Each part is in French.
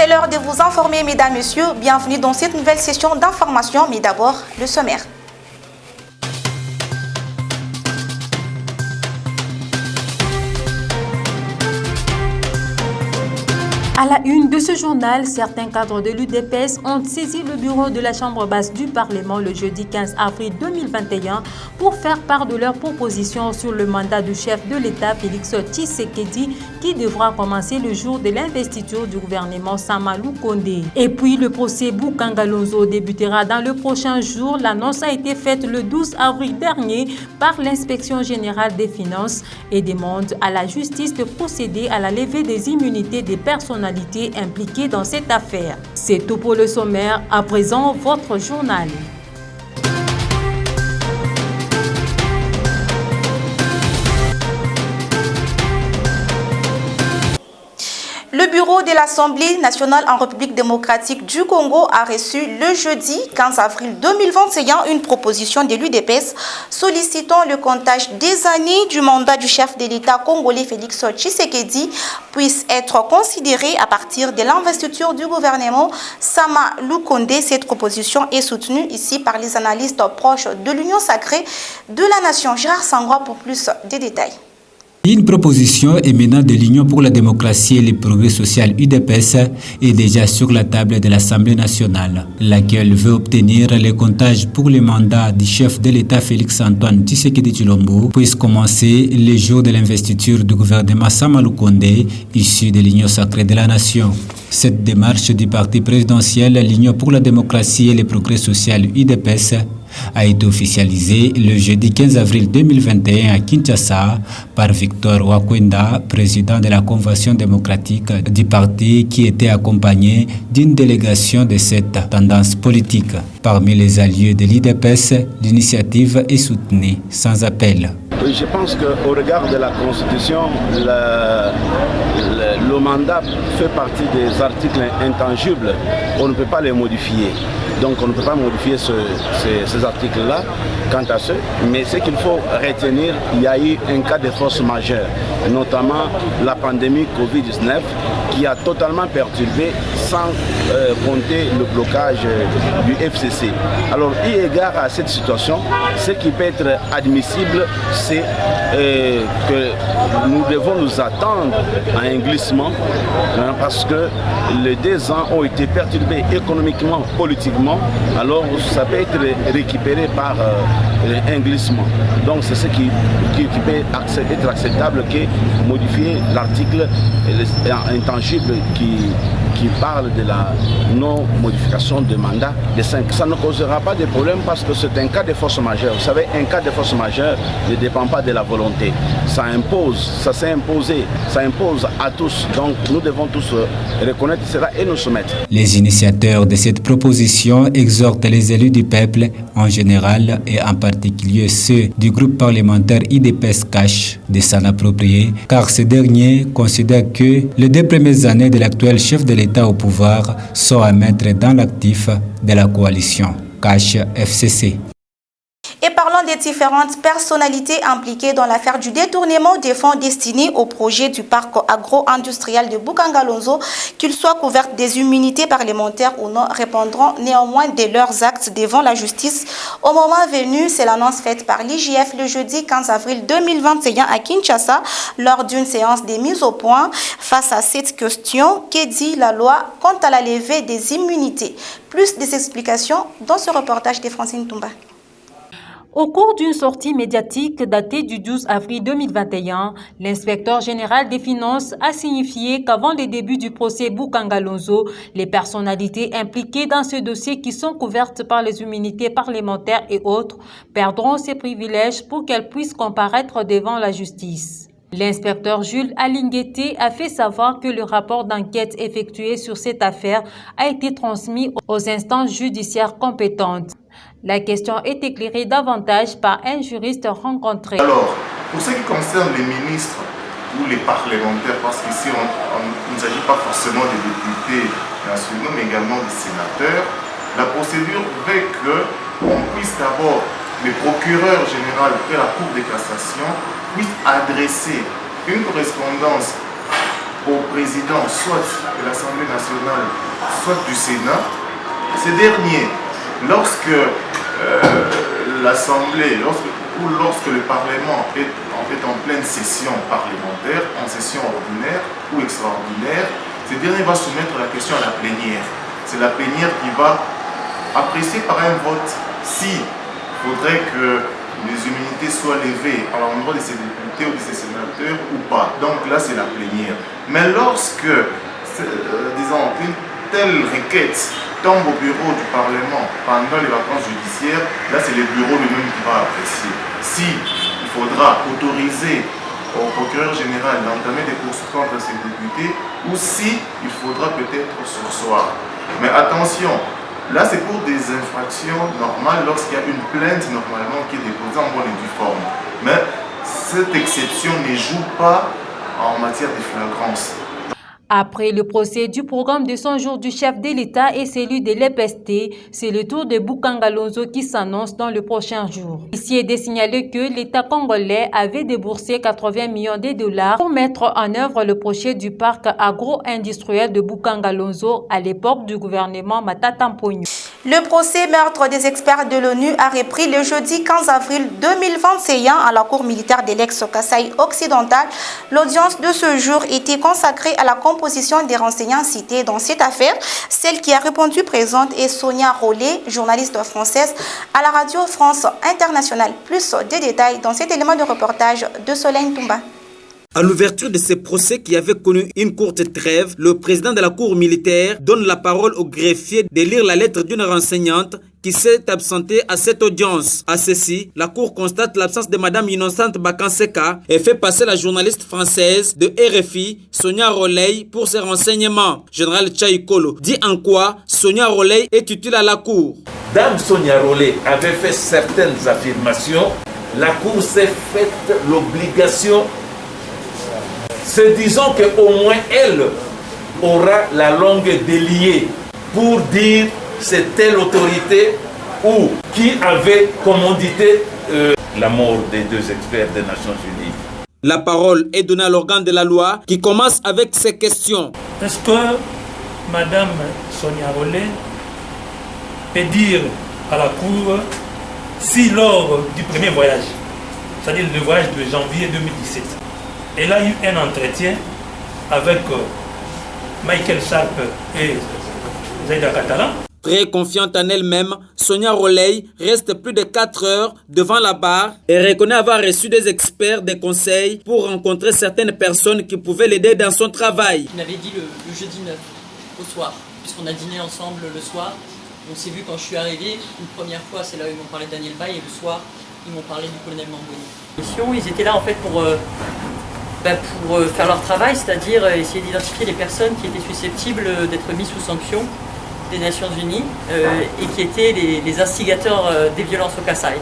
C'est l'heure de vous informer, mesdames, messieurs. Bienvenue dans cette nouvelle session d'information, mais d'abord, le sommaire. À la une de ce journal, certains cadres de l'UDPS ont saisi le bureau de la Chambre basse du Parlement le jeudi 15 avril 2021 pour faire part de leurs propositions sur le mandat du chef de l'État Félix Tshisekedi qui devra commencer le jour de l'investiture du gouvernement Sama Lukonde. Et puis le procès Boukangalonzo débutera dans le prochain jour. L'annonce a été faite le 12 avril dernier par l'inspection générale des finances et demande à la justice de procéder à la levée des immunités des personnalités impliquées dans cette affaire. C'est tout pour le sommaire. À présent, votre journal. Le bureau de l'Assemblée nationale en République démocratique du Congo a reçu le jeudi 15 avril 2021 une proposition de l'UDPS sollicitant le comptage des années du mandat du chef de l'État congolais Félix Tshisekedi puisse être considéré à partir de l'investiture du gouvernement Sama Lukonde. Cette proposition est soutenue ici par les analystes proches de l'Union sacrée de la nation. Gérard Sangwa pour plus de détails. Une proposition émanant de l'Union pour la démocratie et le progrès social UDPS est déjà sur la table de l'Assemblée nationale, laquelle veut obtenir le comptage pour le mandat du chef de l'État Félix-Antoine Tshisekedi Tshilombo puisse commencer le jour de l'investiture du gouvernement Sama Lukonde issu de l'Union sacrée de la nation. Cette démarche du parti présidentiel, l'Union pour la démocratie et le progrès social UDPS, a été officialisée le jeudi 15 avril 2021 à Kinshasa par Victor Wakwenda, président de la Convention démocratique du parti qui était accompagné d'une délégation de cette tendance politique. Parmi les alliés de l'UDPS, l'initiative est soutenue sans appel. Oui, je pense qu'au regard de la Constitution, le mandat fait partie des articles intangibles. On ne peut pas les modifier. Donc on ne peut pas modifier ces articles-là quant à ce. Mais ce qu'il faut retenir, il y a eu un cas de force majeure, notamment la pandémie Covid-19 qui a totalement perturbé sans compter le blocage du FCC. Alors, eu égard à cette situation, ce qui peut être admissible, c'est que nous devons nous attendre à un glissement parce que les 2 ans ont été perturbés économiquement, politiquement, alors ça peut être récupéré par un glissement. Donc c'est ce qui peut être acceptable que modifier l'article intangible qui parle de la non-modification de mandat de 5. Ça ne causera pas de problème parce que c'est un cas de force majeure. Vous savez, un cas de force majeure ne dépend pas de la volonté. Ça impose, ça s'est imposé, ça impose à tous. Donc nous devons tous reconnaître cela et nous soumettre. Les initiateurs de cette proposition exhortent les élus du peuple en général et en particulier ceux du groupe parlementaire IDPS-CACH de s'en approprier car ces derniers considèrent que les 2 premières années de l'actuel chef de l'État au pouvoir sont à mettre dans l'actif de la coalition CACH-FCC. Et parlons des différentes personnalités impliquées dans l'affaire du détournement des fonds destinés au projet du parc agro-industriel de Boukangalonzo, qu'ils soient couverts des immunités parlementaires ou non, répondront néanmoins de leurs actes devant la justice au moment venu. C'est l'annonce faite par l'IGF le jeudi 15 avril 2021 à Kinshasa lors d'une séance de mise au point face à cette question. Que dit la loi quant à la levée des immunités? Plus des explications dans ce reportage de Francine Toumba. Au cours d'une sortie médiatique datée du 12 avril 2021, l'inspecteur général des finances a signifié qu'avant le début du procès Boukangalonzo, les personnalités impliquées dans ce dossier qui sont couvertes par les immunités parlementaires et autres perdront ces privilèges pour qu'elles puissent comparaître devant la justice. L'inspecteur Jules Alingueté a fait savoir que le rapport d'enquête effectué sur cette affaire a été transmis aux instances judiciaires compétentes. La question est éclairée davantage par un juriste rencontré. Alors, pour ce qui concerne les ministres ou les parlementaires, parce qu'ici il ne s'agit pas forcément des députés nationaux, mais également des sénateurs, la procédure veut qu'on puisse d'abord, le procureur général et la Cour de cassation puissent adresser une correspondance au président soit de l'Assemblée nationale, soit du Sénat, ces derniers, lorsque l'Assemblée, lorsque le Parlement est en pleine session parlementaire, en session ordinaire ou extraordinaire, ce dernier va soumettre la question à la plénière. C'est la plénière qui va apprécier par un vote s'il faudrait que les immunités soient levées à l'endroit de ces députés ou de ces sénateurs ou pas. Donc là, c'est la plénière. Mais lorsque, disons, une telle requête tombe au bureau du Parlement pendant les vacances judiciaires, là, c'est le bureau lui-même qui va apprécier. Si il faudra autoriser au procureur général d'entamer des poursuites contre ces députés ou si il faudra peut-être surseoir. Mais attention, là c'est pour des infractions normales lorsqu'il y a une plainte normalement qui est déposée en bonne et due forme. Mais cette exception ne joue pas en matière de flagrance. Après le procès du programme de 100 jours du chef de l'État et celui de l'EPST, c'est le tour de Bukangalonzo qui s'annonce dans le prochain jour. Ici est de signaler que l'État congolais avait déboursé 80 millions de dollars pour mettre en œuvre le projet du parc agro-industriel de Bukangalonzo à l'époque du gouvernement Matata Mponyo. Le procès meurtre des experts de l'ONU a repris le jeudi 15 avril 2021 à la cour militaire de l'ex-Kasaï occidental. L'audience de ce jour était consacrée à la composition des renseignants cités dans cette affaire. Celle qui a répondu présente est Sonia Rollet, journaliste française à la radio France Internationale. Plus de détails dans cet élément de reportage de Solène Toumba. À l'ouverture de ce procès qui avait connu une courte trêve, le président de la cour militaire donne la parole au greffier de lire la lettre d'une renseignante qui s'est absentée à cette audience. À ceci, la cour constate l'absence de Madame Innocente Bakanseka et fait passer la journaliste française de RFI, Sonia Rollet, pour ses renseignements. Général Tchaïkolo dit en quoi Sonia Rollet est utile à la cour. Dame Sonia Rollet avait fait certaines affirmations. La cour s'est faite l'obligation, se disant qu'au moins elle aura la langue déliée pour dire c'est telle autorité ou qui avait commandité la mort des deux experts des Nations Unies. La parole est donnée à l'organe de la loi qui commence avec ces questions. Est-ce que Madame Sonia Rollet peut dire à la Cour si lors du premier voyage, c'est-à-dire le voyage de janvier 2017, elle a eu un entretien avec Michael Sharp et Zaida Catalan? Très confiante en elle-même, Sonia Rollet reste plus de 4 heures devant la barre et reconnaît avoir reçu des experts, des conseils pour rencontrer certaines personnes qui pouvaient l'aider dans son travail. Il m'avait dit le jeudi 9 au soir, puisqu'on a dîné ensemble le soir. On s'est vu quand je suis arrivé. Une première fois, c'est là où ils m'ont parlé de Daniel Baye, et le soir, ils m'ont parlé du colonel Mamboni. Ils étaient là en fait pour faire leur travail, c'est-à-dire essayer d'identifier les personnes qui étaient susceptibles d'être mises sous sanction des Nations Unies et qui étaient les instigateurs des violences au Kasaï.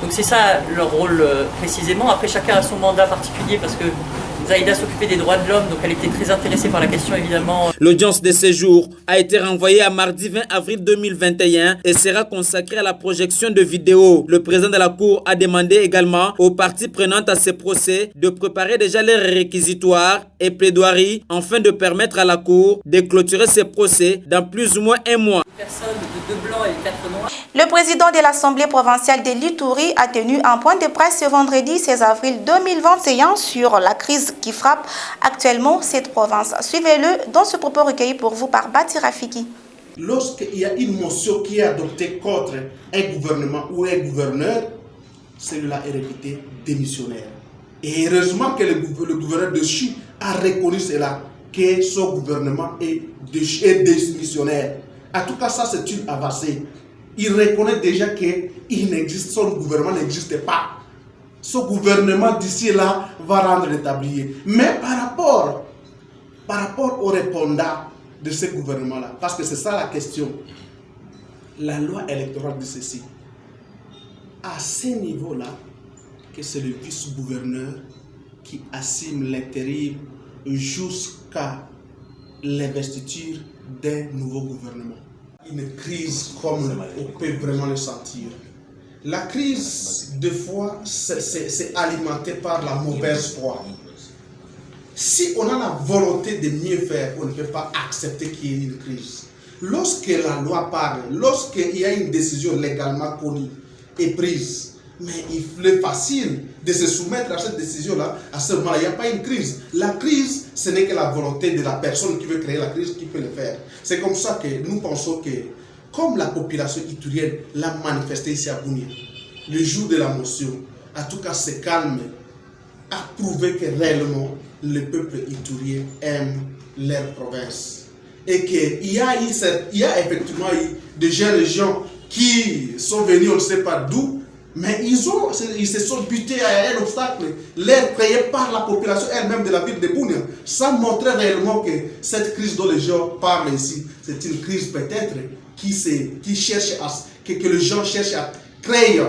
Donc c'est ça leur rôle précisément. Après, chacun a son mandat particulier parce que Zaïda s'occupait des droits de l'homme, donc elle était très intéressée par la question évidemment. L'audience de ce jour a été renvoyée à mardi 20 avril 2021 et sera consacrée à la projection de vidéos. Le président de la Cour a demandé également aux parties prenantes à ce procès de préparer déjà leurs réquisitoires et plaidoiries afin de permettre à la Cour de clôturer ce procès dans plus ou moins un mois. Personne de 2 blancs et 4 noirs. Le président de l'Assemblée provinciale de l'Ituri a tenu un point de presse ce vendredi 16 avril 2021 sur la crise qui frappe actuellement cette province. Suivez-le dans ce propos recueilli pour vous par Bati Rafiki. Lorsqu'il y a une motion qui est adoptée contre un gouvernement ou un gouverneur, celui-là est réputé démissionnaire. Et heureusement que le gouverneur de Chu a reconnu cela, que son gouvernement est démissionnaire. En tout cas, ça c'est une avancée. Il reconnaît déjà que son gouvernement n'existe pas. Ce gouvernement d'ici là va rendre le tablier. Mais par rapport au répondant de ce gouvernement-là, parce que c'est ça la question, la loi électorale dit ceci. À ce niveau-là, que c'est le vice-gouverneur qui assume l'intérim jusqu'à l'investiture d'un nouveau gouvernement. Une crise comme on peut vraiment le sentir. La crise, des fois, c'est alimenté par la mauvaise foi. Si on a la volonté de mieux faire, on ne peut pas accepter qu'il y ait une crise. Lorsque la loi parle, lorsqu'il y a une décision légalement connue et prise, mais il est facile de se soumettre à cette décision-là. À ce moment-là, il n'y a pas une crise. La crise, ce n'est que la volonté de la personne qui veut créer la crise qui peut le faire. C'est comme ça que nous pensons que, comme la population iturienne l'a manifesté ici à Bunia, le jour de la motion, en tout cas ce calme, a prouvé que réellement le peuple iturien aime leur province. Et qu'il y a effectivement eu des jeunes gens qui sont venus, on ne sait pas d'où, mais ils se sont butés à un obstacle, l'air créé par la population elle-même de la ville de Bunia. Ça montrait réellement que cette crise dont les gens parlent ici, c'est une crise peut-être qui cherche que les gens cherchent à créer.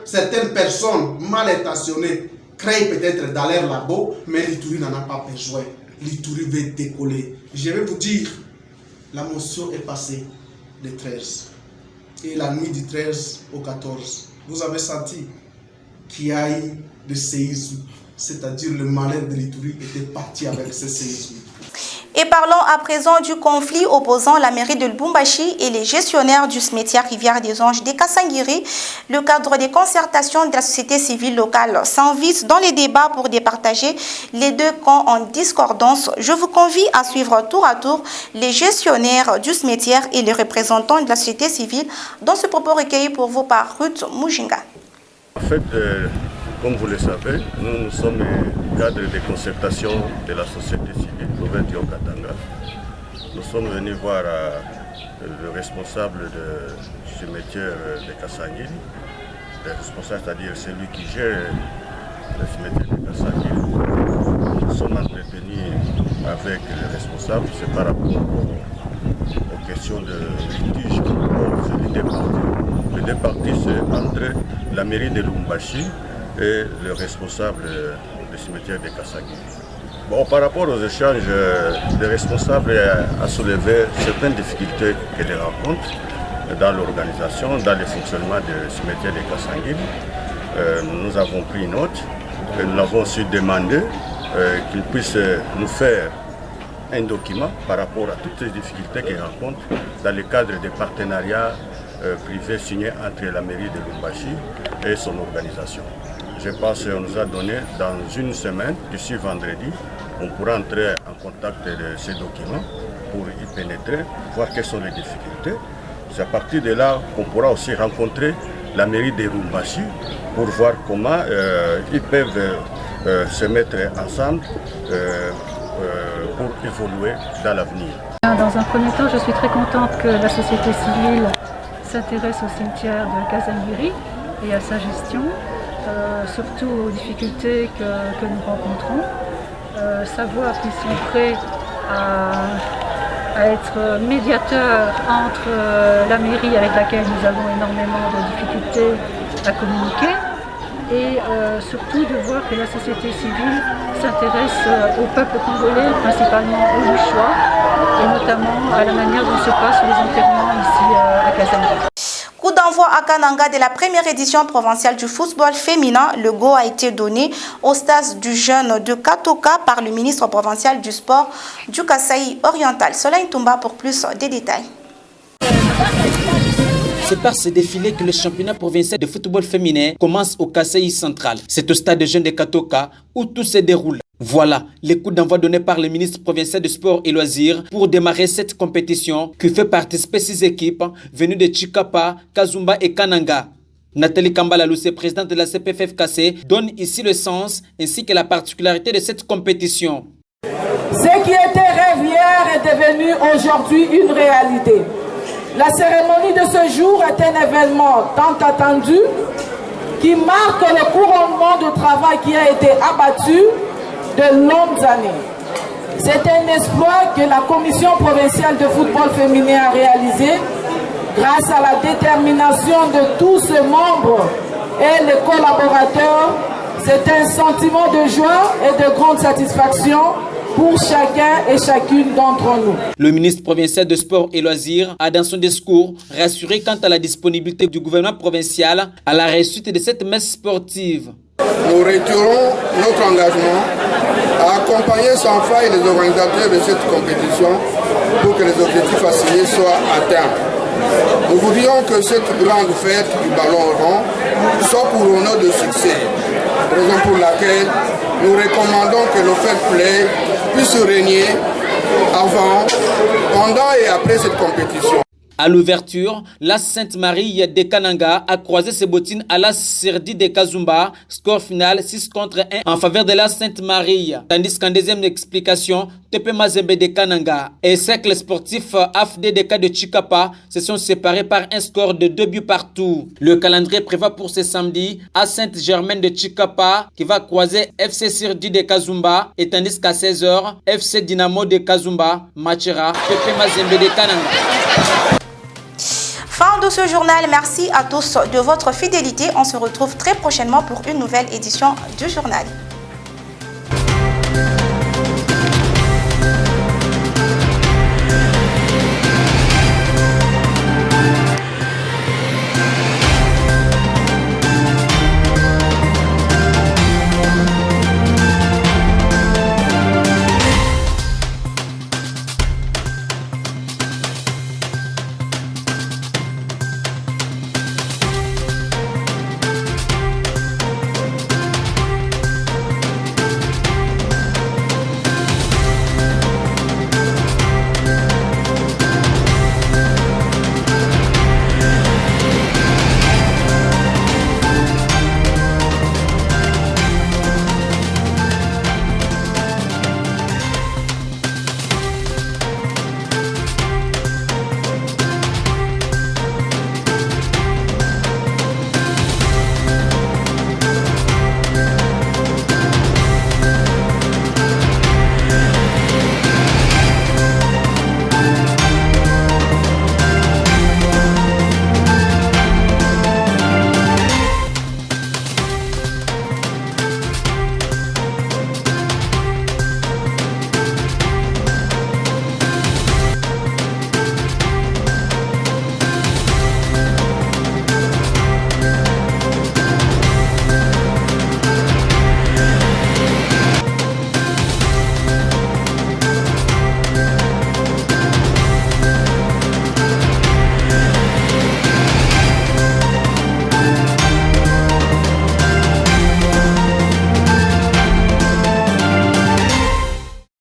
Certaines personnes mal intentionnées créent peut-être dans leur labo, mais l'Ituri n'en a pas besoin. L'Ituri veut décoller. Je vais vous dire, la motion est passée le 13. Et la nuit du 13 au 14. Vous avez senti qu'il y a eu le séisme, c'est-à-dire le malheur de l'Ituri était parti avec ce séisme. Et parlons à présent du conflit opposant la mairie de Lubumbashi et les gestionnaires du cimetière Rivière des Anges de Kasangiri. Le cadre des concertations de la société civile locale s'invite dans les débats pour départager les deux camps en discordance. Je vous convie à suivre tour à tour les gestionnaires du cimetière et les représentants de la société civile dans ce propos recueilli pour vous par Ruth Mujinga. En fait, comme vous le savez, nous sommes cadre des concertations de la société civile, Provention Katanga. Nous sommes venus voir le responsable du cimetière de Kasangiri, le responsable, c'est-à-dire celui qui gère le cimetière de Kasangiri. Nous sommes entretenus avec le responsable, c'est par rapport aux questions de litige qui les deux parties. Les deux parties, c'est entre la mairie de Lubumbashi et le responsable du cimetière de Kasangiri. Bon, par rapport aux échanges, le responsable a soulevé certaines difficultés qu'il rencontre dans l'organisation, dans le fonctionnement du cimetière de Kasangiri. Nous avons pris note et nous avons aussi demandé qu'il puisse nous faire un document par rapport à toutes les difficultés qu'il rencontre dans le cadre des partenariats privés signés entre la mairie de Lubumbashi et son organisation. Je pense qu'on nous a donné dans une semaine, d'ici vendredi, on pourra entrer en contact de ces documents pour y pénétrer, voir quelles sont les difficultés. C'est à partir de là qu'on pourra aussi rencontrer la mairie de Lubumbashi pour voir comment ils peuvent se mettre ensemble pour évoluer dans l'avenir. Dans un premier temps, je suis très contente que la société civile s'intéresse au cimetière de Kasangiri et à sa gestion, surtout aux difficultés que nous rencontrons. Savoir qu'ils sont prêts à être médiateurs entre la mairie avec laquelle nous avons énormément de difficultés à communiquer et surtout de voir que la société civile s'intéresse au peuple congolais, principalement au Luchois et notamment à la manière dont se passent les enterrements ici à Kasangiri. Coup d'envoi à Kananga de la première édition provinciale du football féminin. Le go a été donné au stade du jeune de Katoka par le ministre provincial du sport du Kasaï oriental. Soleil Toumba pour plus de détails. C'est par ce défilé que le championnat provincial de football féminin commence au Kasaï central. C'est au stade de jeunes de Katoka où tout se déroule. Voilà les coups d'envoi donnés par le ministre provincial du sport et loisirs pour démarrer cette compétition qui fait participer 6 équipes venues de Chikapa, Kazumba et Kananga. Nathalie Kambala-Loussé, présidente de la CPFFKC, donne ici le sens ainsi que la particularité de cette compétition. Ce qui était rêve hier est devenu aujourd'hui une réalité. La cérémonie de ce jour est un événement tant attendu qui marque le couronnement de travail qui a été abattu de longues années. C'est un exploit que la Commission provinciale de football féminin a réalisé grâce à la détermination de tous ses membres et les collaborateurs. C'est un sentiment de joie et de grande satisfaction pour chacun et chacune d'entre nous. Le ministre provincial de sport et loisirs a dans son discours rassuré quant à la disponibilité du gouvernement provincial à la réussite de cette messe sportive. Nous réitérons notre engagement a accompagné sans faille les organisateurs de cette compétition pour que les objectifs assignés soient atteints. Nous voudrions que cette grande fête du ballon rond soit couronnée de succès, raison pour laquelle nous recommandons que le fair play puisse régner avant, pendant et après cette compétition. À l'ouverture, la Sainte-Marie de Kananga a croisé ses bottines à la Serdi de Kazumba. Score final 6-1 en faveur de la Sainte-Marie. Tandis qu'en deuxième explication, Tepe Mazembe de Kananga et Cercle sportif AFDDK de Chikapa se sont séparés par un score de 2 buts partout. Le calendrier prévoit pour ce samedi à Sainte-Germaine de Chikapa qui va croiser FC Serdi de Kazumba et tandis qu'à 16h, FC Dynamo de Kazumba matchera Tepe Mazembe de Kananga. Fin de ce journal, merci à tous de votre fidélité. On se retrouve très prochainement pour une nouvelle édition du journal.